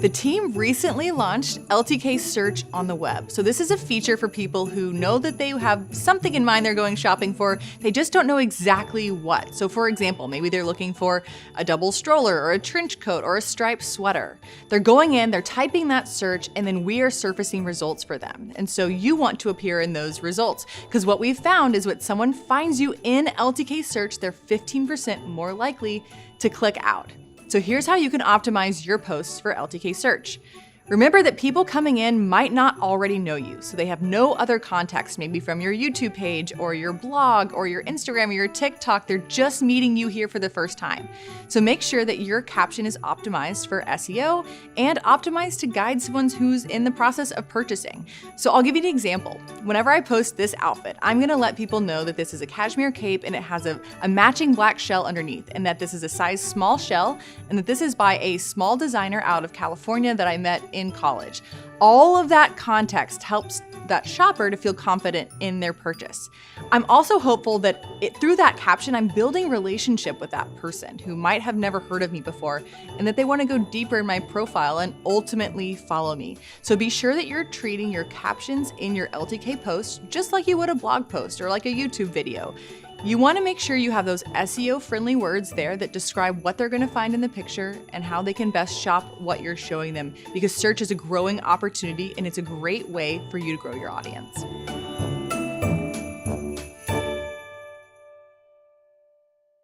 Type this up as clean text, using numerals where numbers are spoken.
The team recently launched LTK Search on the web. So this is a feature for people who know that they have something in mind they're going shopping for. They just don't know exactly what. So for example, maybe they're looking for a double stroller or a trench coat or a striped sweater. They're going in, they're typing that search, and then we are surfacing results for them. And so you want to appear in those results, because what we've found is when someone finds you in LTK Search, they're 15% more likely to click out. So here's how you can optimize your posts for LTK Search. Remember that people coming in might not already know you, so they have no other context, maybe from your YouTube page or your blog or your Instagram or your TikTok. They're just meeting you here for the first time. So make sure that your caption is optimized for SEO and optimized to guide someone who's in the process of purchasing. So I'll give you an example. Whenever I post this outfit, I'm gonna let people know that this is a cashmere cape and it has a matching black shell underneath, and that this is a size small shell, and that this is by a small designer out of California that I met in college. All of that context helps that shopper to feel confident in their purchase. I'm also hopeful that through that caption, I'm building a relationship with that person who might have never heard of me before, and that they want to go deeper in my profile and ultimately follow me. So be sure that you're treating your captions in your LTK post just like you would a blog post or like a YouTube video. You want to make sure you have those SEO-friendly words there that describe what they're going to find in the picture and how they can best shop what you're showing them, because search is a growing opportunity and it's a great way for you to grow your audience.